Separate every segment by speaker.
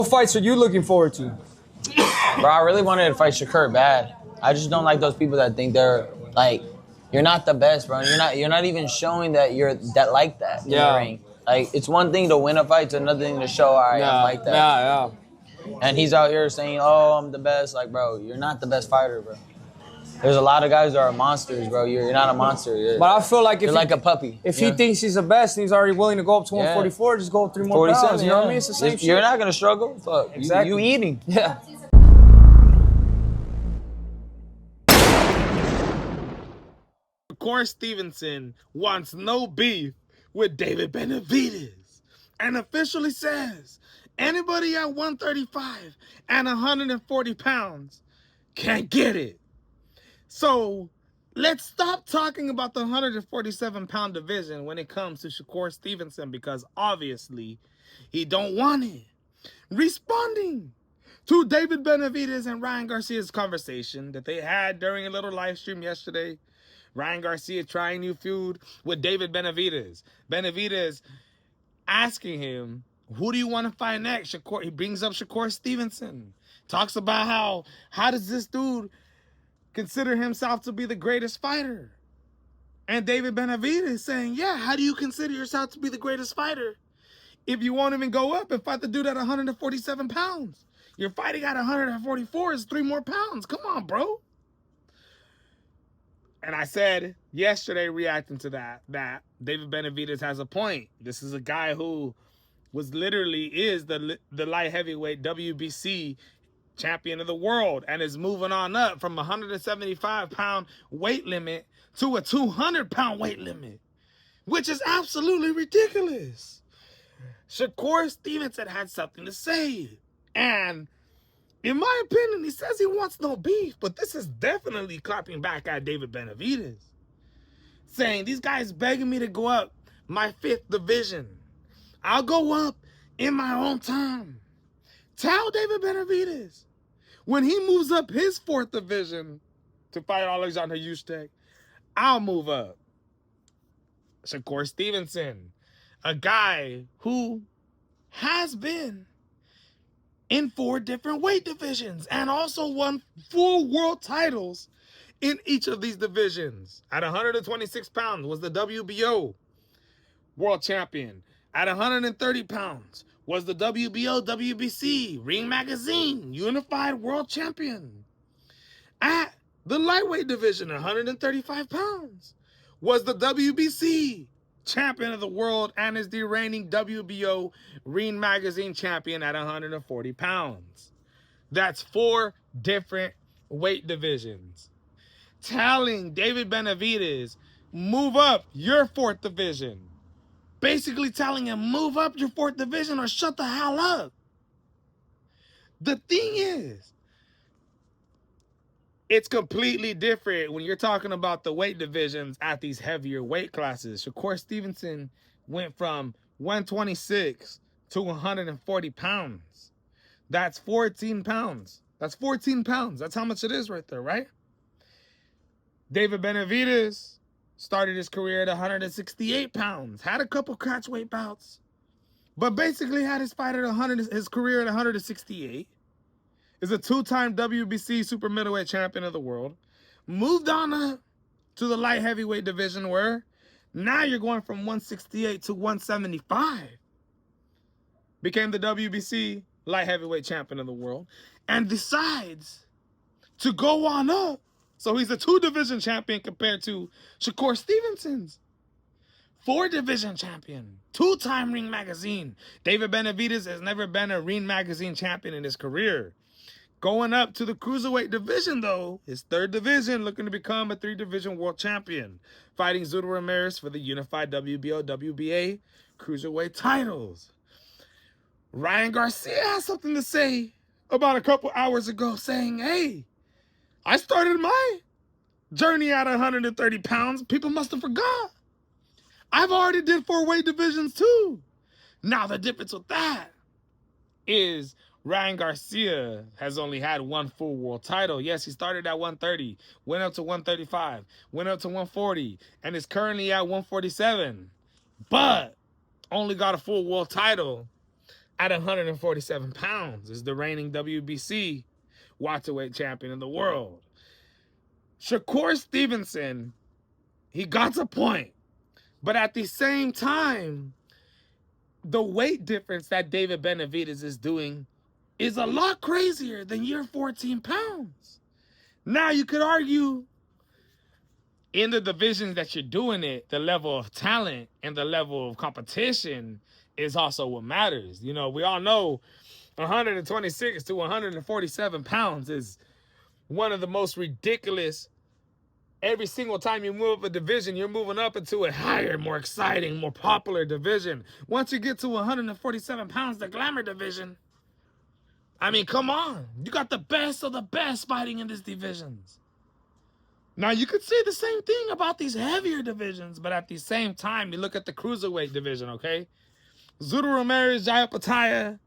Speaker 1: What fights are you looking forward to?
Speaker 2: Bro, I really wanted to fight Shakur bad. I just don't like those people that think they're like, you're not the best, bro. You're not even showing that you're that like that in the ring. Like, it's one thing to win a fight, it's another thing to show, all right, I'm like that.
Speaker 1: Yeah.
Speaker 2: And he's out here saying, oh, I'm the best. Like, bro, you're not the best fighter, bro. There's a lot of guys that are monsters, bro. You're not a monster.
Speaker 1: But I feel like
Speaker 2: you're like a puppy.
Speaker 1: If he thinks he's the best and he's already willing to go up to 144, just go up 3 more pounds. You know what I mean? It's the same shit.
Speaker 2: You're not gonna struggle. Fuck.
Speaker 1: Exactly.
Speaker 2: You eating.
Speaker 1: Yeah.
Speaker 3: Shakur Stevenson wants no beef with David Benavidez and officially says anybody at 135 and 140 pounds can't get it. So let's stop talking about the 147-pound division when it comes to Shakur Stevenson, because obviously he don't want it. Responding to David Benavidez and Ryan Garcia's conversation that they had during a little live stream yesterday, Ryan Garcia trying new feud with David Benavidez. Benavidez asking him, who do you want to fight next? He brings up Shakur Stevenson. Talks about how does this dude consider himself to be the greatest fighter? And David Benavidez saying, yeah, how do you consider yourself to be the greatest fighter if you won't even go up and fight the dude at 147 pounds? You're fighting at 144, is 3 more pounds. Come on, bro. And I said yesterday, reacting to that David Benavidez has a point. This is a guy who is the light heavyweight WBC champion of the world and is moving on up from a 175-pound weight limit to a 200-pound weight limit, which is absolutely ridiculous. Shakur Stevenson had something to say. And in my opinion, he says he wants no beef, but this is definitely clapping back at David Benavidez, saying these guys begging me to go up my 5th division. I'll go up in my own time. Tell David Benavidez, when he moves up his 4th division to fight Alexander Usyk, I'll move up. Shakur Stevenson, a guy who has been in 4 different weight divisions and also won 4 world titles in each of these divisions. At 126 pounds was the WBO world champion. At 130 pounds was the WBO WBC Ring Magazine Unified World Champion. At the lightweight division, 135 pounds, was the WBC champion of the world and is the reigning WBO Ring Magazine champion at 140 pounds. That's 4 different weight divisions. Telling David Benavidez, move up your 4th division. Basically telling him, move up your 4th division or shut the hell up. The thing is, it's completely different when you're talking about the weight divisions at these heavier weight classes. Shakur Stevenson went from 126 to 140 pounds. That's 14 pounds. That's 14 pounds. That's how much it is right there, right? David Benavidez started his career at 168 pounds. Had a couple catchweight bouts, but basically had his career at 168. Is a 2-time WBC super middleweight champion of the world. Moved on up to the light heavyweight division where now you're going from 168 to 175. Became the WBC light heavyweight champion of the world and decides to go on up. So he's a 2-division champion compared to Shakur Stevenson's 4-division champion, 2-time Ring Magazine. David Benavidez has never been a Ring Magazine champion in his career. Going up to the cruiserweight division, though, his 3rd division, looking to become a 3-division world champion, fighting Zudo Ramirez for the unified WBO, WBA cruiserweight titles. Ryan Garcia has something to say about a couple hours ago, saying, hey, I started my journey at 130 pounds. People must have forgot. I've already did 4 weight divisions, too. Now, the difference with that is Ryan Garcia has only had 1 full world title. Yes, he started at 130, went up to 135, went up to 140, and is currently at 147. But only got a full world title at 147 pounds, is the reigning WBC welterweight champion in the world. Shakur Stevenson, he got a point. But at the same time, the weight difference that David Benavidez is doing is a lot crazier than your 14 pounds. Now, you could argue in the divisions that you're doing it, the level of talent and the level of competition is also what matters. You know, we all know 126 to 147 pounds is one of the most ridiculous. Every single time you move up a division, you're moving up into a higher, more exciting, more popular division. Once you get to 147 pounds, the glamour division, I mean, come on. You got the best of the best fighting in these divisions. Now, you could say the same thing about these heavier divisions, but at the same time, you look at the cruiserweight division, okay? Zudo Ramirez, Jaya Pataya,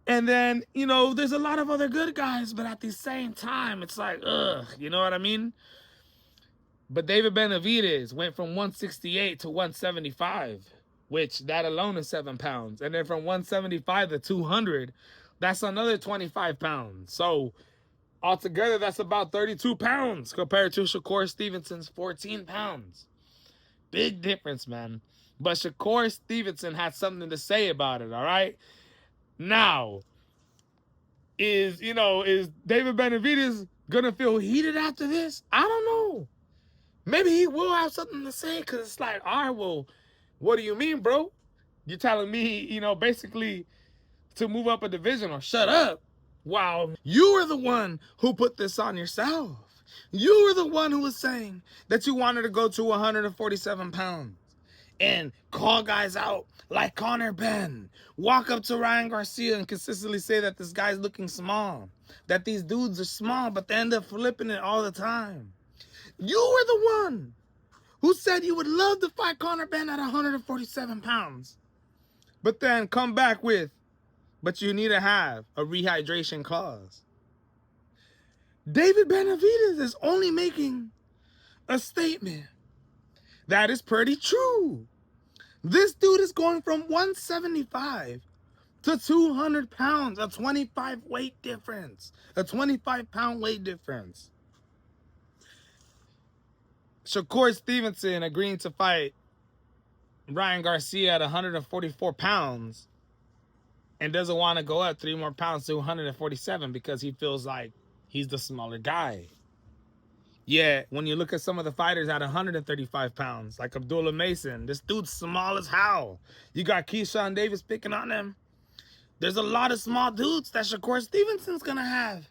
Speaker 3: and then, you know, there's a lot of other good guys, but at the same time, it's like, ugh, you know what I mean? But David Benavidez went from 168 to 175, which that alone is 7 pounds. And then from 175 to 200, that's another 25 pounds. So altogether, that's about 32 pounds compared to Shakur Stevenson's 14 pounds. Big difference, man. But Shakur Stevenson had something to say about it, all right? Now, is David Benavidez gonna feel heated after this? I don't know. Maybe he will have something to say, because it's like, all right, well, what do you mean, bro? You're telling me, you know, basically to move up a division or shut up. Wow, you were the one who put this on yourself. You were the one who was saying that you wanted to go to 147 pounds and call guys out like Conor Ben, walk up to Ryan Garcia and consistently say that this guy's looking small, that these dudes are small, but they end up flipping it all the time. You were the one who said you would love to fight Conor Ben at 147 pounds, but then come back with, but you need to have a rehydration clause. David Benavidez is only making a statement that is pretty true. This dude is going from 175 to 200 pounds, a 25 weight difference, a 25-pound weight difference. Shakur Stevenson agreeing to fight Ryan Garcia at 144 pounds and doesn't want to go up 3 more pounds to 147 because he feels like he's the smaller guy. Yeah, when you look at some of the fighters at 135 pounds, like Abdullah Mason, this dude's small as hell. You got Keyshawn Davis picking on him. There's a lot of small dudes that Shakur Stevenson's going to have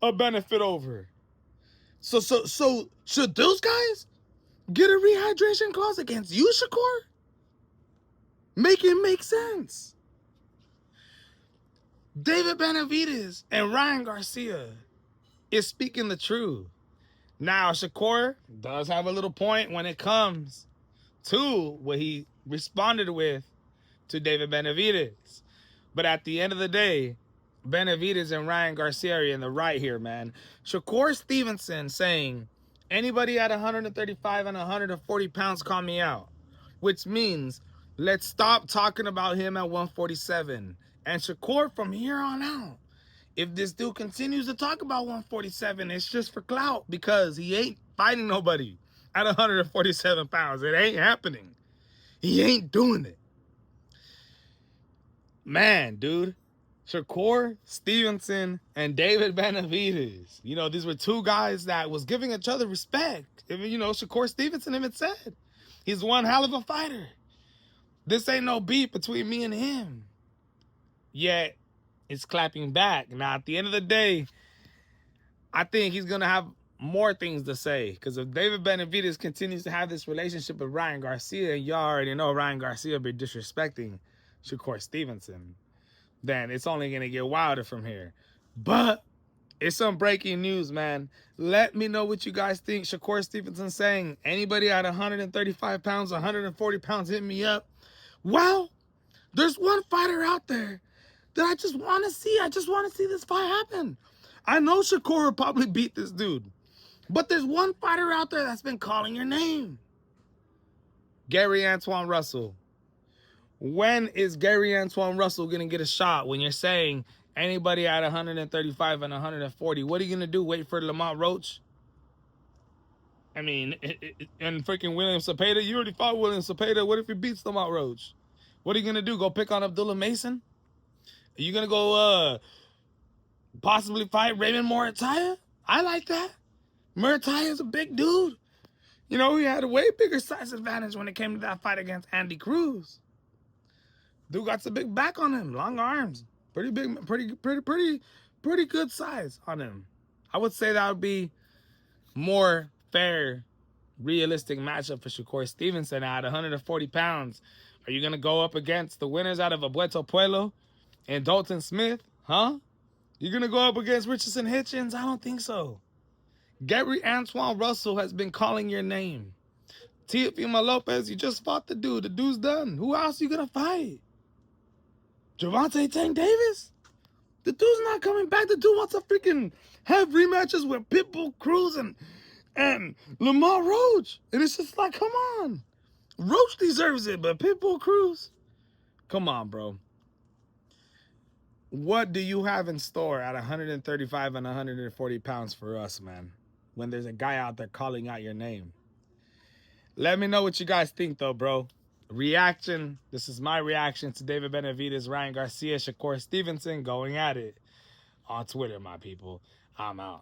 Speaker 3: a benefit over. So should those guys get a rehydration clause against you, Shakur? Make it make sense. David Benavidez and Ryan Garcia is speaking the truth. Now, Shakur does have a little point when it comes to what he responded with to David Benavidez. But at the end of the day, Benavidez and Ryan Garcia are in the right here, man. Shakur Stevenson saying, anybody at 135 and 140 pounds, call me out. Which means, let's stop talking about him at 147. And Shakur, from here on out, if this dude continues to talk about 147, it's just for clout, because he ain't fighting nobody at 147 pounds. It ain't happening. He ain't doing it. Man, dude. Shakur Stevenson and David Benavidez. You know, these were two guys that was giving each other respect. You know, Shakur Stevenson even said, he's one hell of a fighter. This ain't no beef between me and him. Yet, it's clapping back. Now, at the end of the day, I think he's going to have more things to say. Because if David Benavidez continues to have this relationship with Ryan Garcia, and y'all already know Ryan Garcia be disrespecting Shakur Stevenson, then it's only going to get wilder from here. But it's some breaking news, man. Let me know what you guys think. Shakur Stevenson saying, anybody at 135 pounds, 140 pounds, hit me up. Well, there's one fighter out there that I just want to see. I just want to see this fight happen. I know Shakur will probably beat this dude. But there's one fighter out there that's been calling your name. Gary Antoine Russell. When is Gary Antoine Russell going to get a shot? When you're saying anybody at 135 and 140, what are you going to do? Wait for Lamont Roach? I mean, and freaking William Cepeda, you already fought William Cepeda. What if he beats Lamont Roach? What are you going to do? Go pick on Abdullah Mason? Are you going to go possibly fight Raymond Morataya? I like that. Morataya is a big dude. You know, he had a way bigger size advantage when it came to that fight against Andy Cruz. Dude got some big back on him, long arms, pretty big, pretty good size on him. I would say that would be more fair, realistic matchup for Shakur Stevenson at 140 pounds. Are you gonna go up against the winners out of Abueto Pueblo and Dalton Smith? Huh? You're gonna go up against Richardson Hitchens? I don't think so. Gary Antoine Russell has been calling your name. Teofimo Lopez, you just fought the dude. The dude's done. Who else are you gonna fight? Gervonta Tank Davis? The dude's not coming back. The dude wants to freaking have rematches with Pitbull Cruz and Lamar Roach. And it's just like, come on. Roach deserves it, but Pitbull Cruz? Come on, bro. What do you have in store at 135 and 140 pounds for us, man? When there's a guy out there calling out your name. Let me know what you guys think, though, bro. Reaction. This is my reaction to David Benavidez, Ryan Garcia, Shakur Stevenson going at it on Twitter, my people. I'm out.